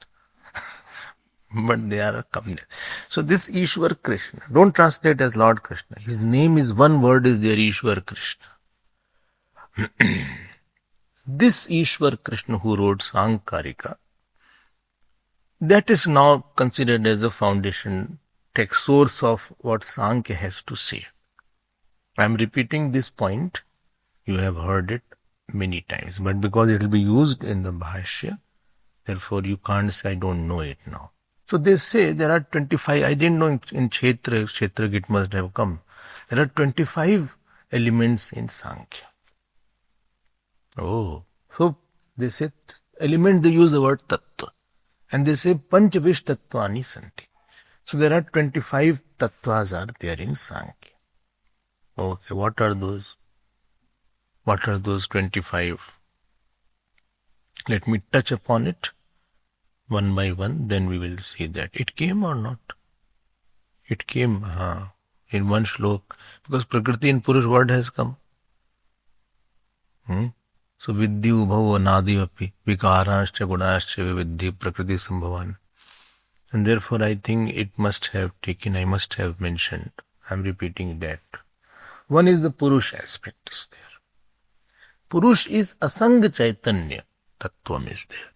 S1: But they are a communist. So this Ishwar Krishna, don't translate as Lord Krishna. His name is one word is there, Ishwar Krishna. This Ishwar Krishna who wrote Sankarika, that is now considered as a foundation text source of what Sankhya has to say. I am repeating this point. You have heard it many times, but because it will be used in the Bhashya, therefore you can't say I don't know it now. So they say there are 25, I didn't know in Kshetra Git must have come. There are 25 elements in Sankhya. Oh, so they say element, they use the word tattva. And they say panchavish tattvani santi. So there are 25 tattvas are there in Sankhya. Okay, what are those? What are those 25? Let me touch upon it one by one, then we will see that. It came or not? It came in one shlok, because Prakriti in Purush word has come. So Vidhi Ubhav Anadivapi Vikarascha Gunascha Vividhi Prakriti Sambhavan. And therefore I think it must have taken, I must have mentioned. I am repeating that. One is the Purush aspect is there. Purush is Asanga Chaitanya. Tattvam is there.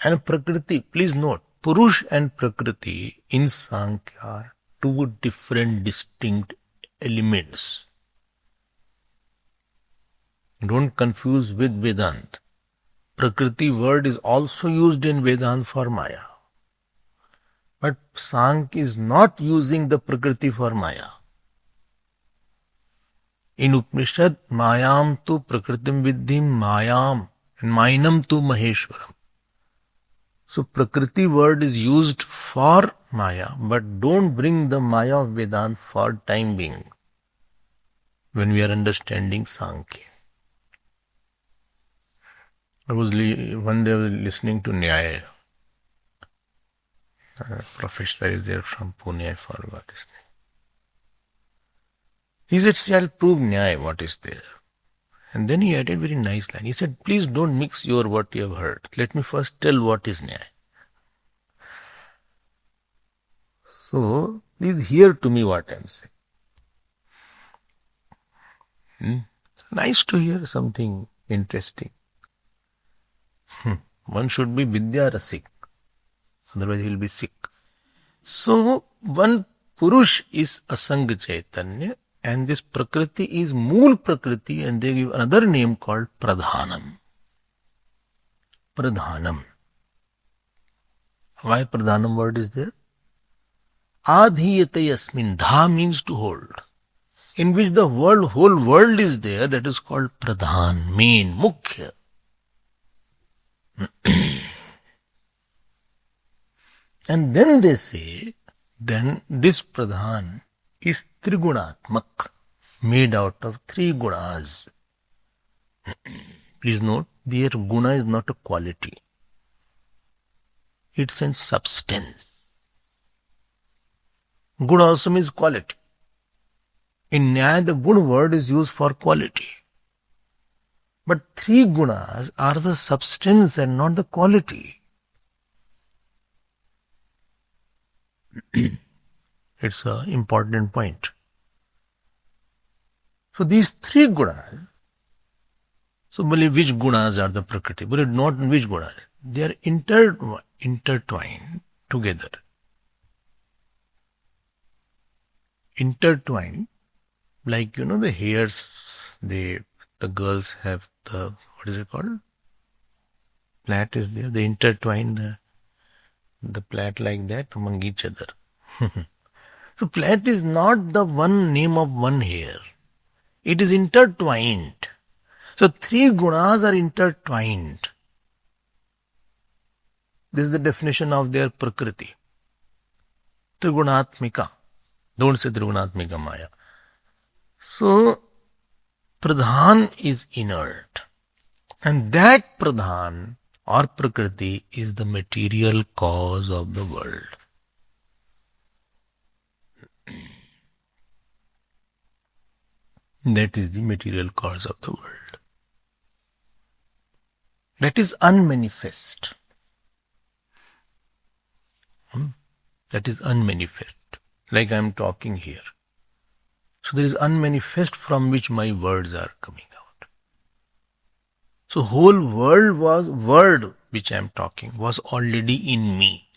S1: And Prakriti, please note, Purush and Prakriti in Sankhya are two different distinct elements. Don't confuse with Vedanta. Prakriti word is also used in Vedanta for Maya. But Sankhya is not using the Prakriti for Maya. In Upanishad, Mayam tu Prakritim Viddhim Mayam and Mainam tu Maheshwaram. So Prakriti word is used for Maya, but don't bring the Maya of Vedanta for time being when we are understanding Sankhya. One day I was listening to Nyaya. A professor is there from Pune, I forgot his name. He said, "See, I'll prove Nyaya what is there." And then he added very nice line. He said, "Please don't mix your what you have heard. Let me first tell what is Nyaya. So, please hear to me what I am saying." Nice to hear something interesting. One should be Vidya Rasik. Otherwise he will be sick. So, one Purush is Asanga Chaitanya and this Prakriti is Mool Prakriti and they give another name called Pradhanam. Pradhanam. Why Pradhanam word is there? Adhiyate yasmin. Dha means to hold. In which the whole world is there, that is called Pradhan, main, Mukhya. And then they say, then this Pradhan is Trigunatmak, made out of three gunas. Please note, their guna is not a quality. It's a substance. Guna also means quality. In Nyaya, the gun word is used for quality. But three gunas are the substance and not the quality. It's an important point. So these three gunas, so believe which gunas are the Prakriti, but not which gunas. They are intertwined together. Intertwined, like the hairs, the girls have the, what is it called? Plait is there. They intertwine the plait like that among each other. So plait is not the one name of one hair. It is intertwined. So three gunas are intertwined. This is the definition of their Prakriti. Trigunatmika. Don't say Trigunatmika Maya. So Pradhan is inert. And that Pradhan or Prakriti is the material cause of the world. That is the material cause of the world. That is unmanifest. That is unmanifest. Like I am talking here. So there is unmanifest from which my words are coming out. So whole word which I am talking was already in me.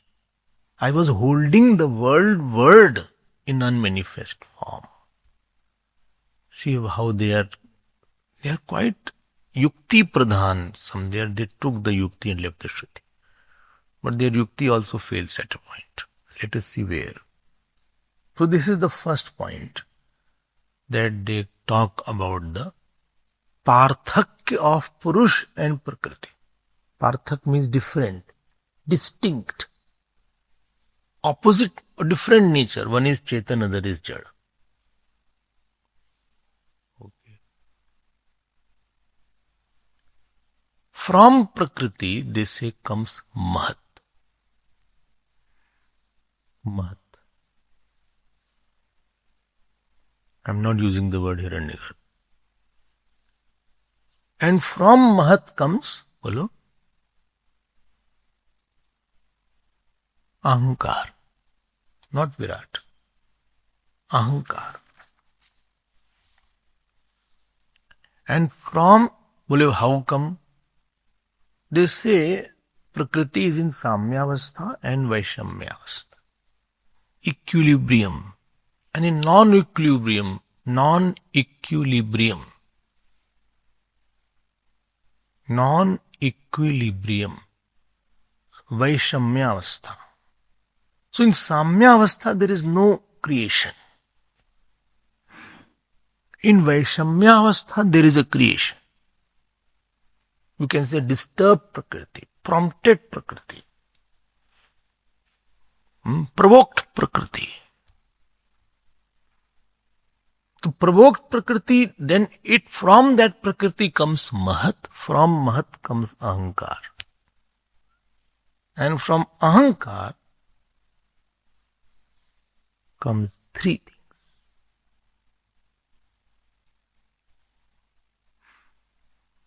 S1: I was holding the word in unmanifest form. See how they are quite yukti pradhan. Some there they took the yukti and left the shruti. But their yukti also fails at a point. Let us see where. So this is the first point, that they talk about the parthakya of Purush and Prakriti. Parthak means different, distinct, opposite, or different nature. One is Chetan, other is Jada. Okay. From Prakriti, they say, comes Mahat. Mahat. I'm not using the word Hiranyagarbha. And from Mahat comes, bolo, Ahankar. Not Virat. Ahankar. And from, bolo, how come? They say Prakriti is in Samyavastha and Vaishamyavastha. Equilibrium. And in non-equilibrium, non-equilibrium, Vaishamyavastha. So in Samyavastha there is no creation. In Vaishamyavastha there is a creation. You can say disturbed Prakriti, prompted Prakriti, provoked Prakriti. To provoked Prakriti, then from that Prakriti comes Mahat, from Mahat comes Ahankar. And from Ahankar comes three things.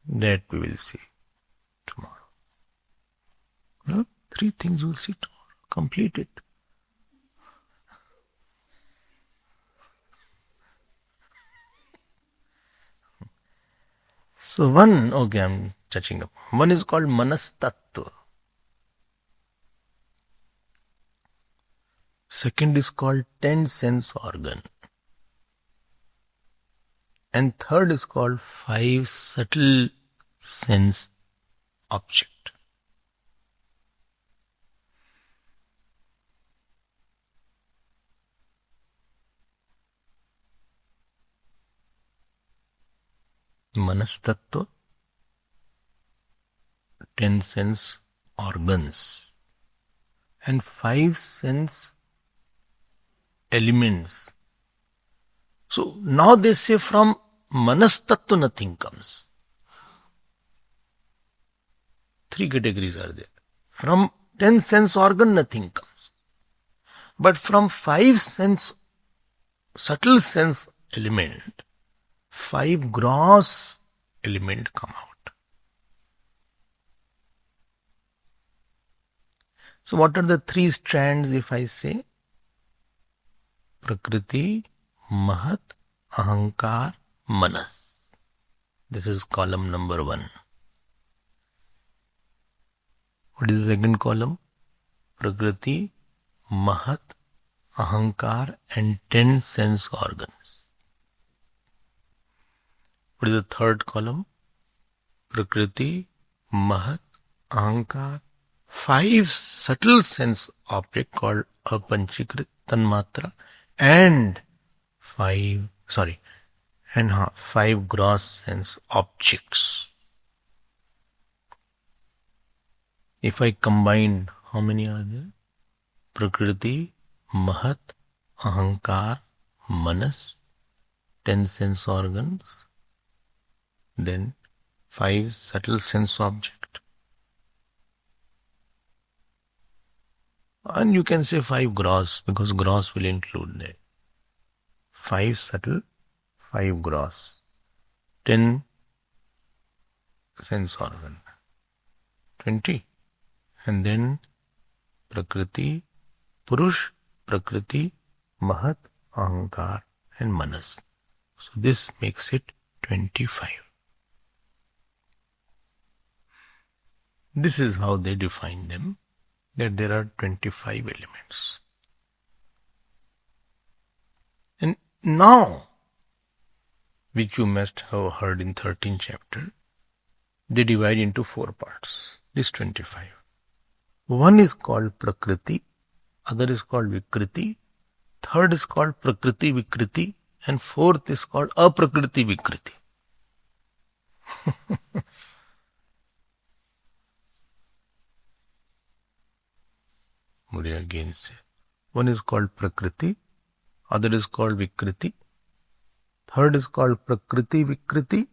S1: That we will see tomorrow. No? Three things we'll see tomorrow. Complete it. So I'm touching up. One is called Manas Tattva. Second is called 10 sense organ. And third is called 5 subtle sense object. Manas Tattva, 10 sense organs, and 5 sense elements. So now they say from Manas Tattva nothing comes. 3 categories are there. From 10 sense organ nothing comes. But from 5 sense, subtle sense element, 5 gross element come out. So what are the 3 strands if I say? Prakriti, Mahat, Ahankar, Manas. This is column number 1. What is the second column? Prakriti, Mahat, Ahankar and 10 sense organs. What is the third column? Prakriti, Mahat, Ahankar, 5 subtle sense object called Apanchikrit, Tanmatra, and 5 gross sense objects. If I combine, how many are there? Prakriti, Mahat, Ahankar, Manas, 10 sense organs, then 5 subtle sense object. And you can say 5 gross, because gross will include that. 5 subtle, 5 gross, 10 sense organ, 20. And then Prakriti, Purush, Prakriti, Mahat, Ahankar and Manas. So this makes it 25. This is how they define them, that there are 25 elements. And now, which you must have heard in 13th chapter, they divide into 4 parts, this 25. One is called Prakriti, other is called Vikriti, third is called Prakriti Vikriti, and fourth is called Aprakriti Vikriti. Would you again say? One is called Prakriti, other is called Vikriti, third is called Prakriti Vikriti,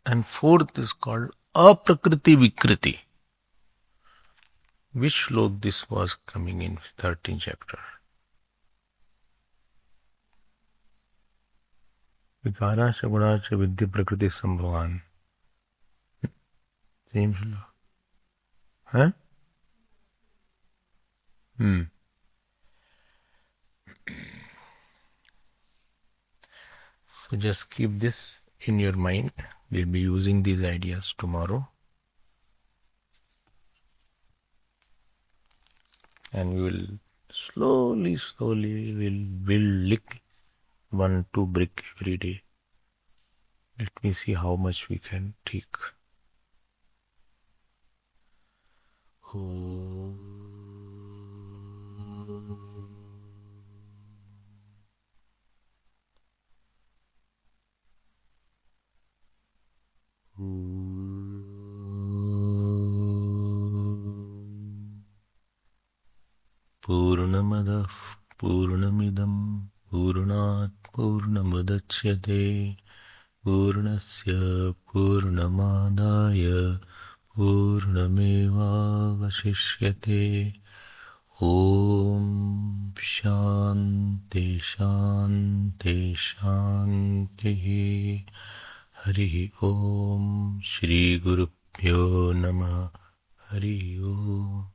S1: and fourth is called Aprakriti Vikriti. Which shlok this was coming in 13th chapter? Vikara Shaguna cha Vidya Prakriti Sambhavan. Same shlok. Huh? So just keep this in your mind. We'll be using these ideas tomorrow. and we will slowly will lick 1-2 brick every day. Let me see how much we can take. Purnamadah Purnamidam Purnat Purnamudachyate Purnasya Purnamadaya Purnameva Vashishyate. Om Shanti Shanti Shanti. Hari Om Shri Guru Pyo Namah. Hari Om.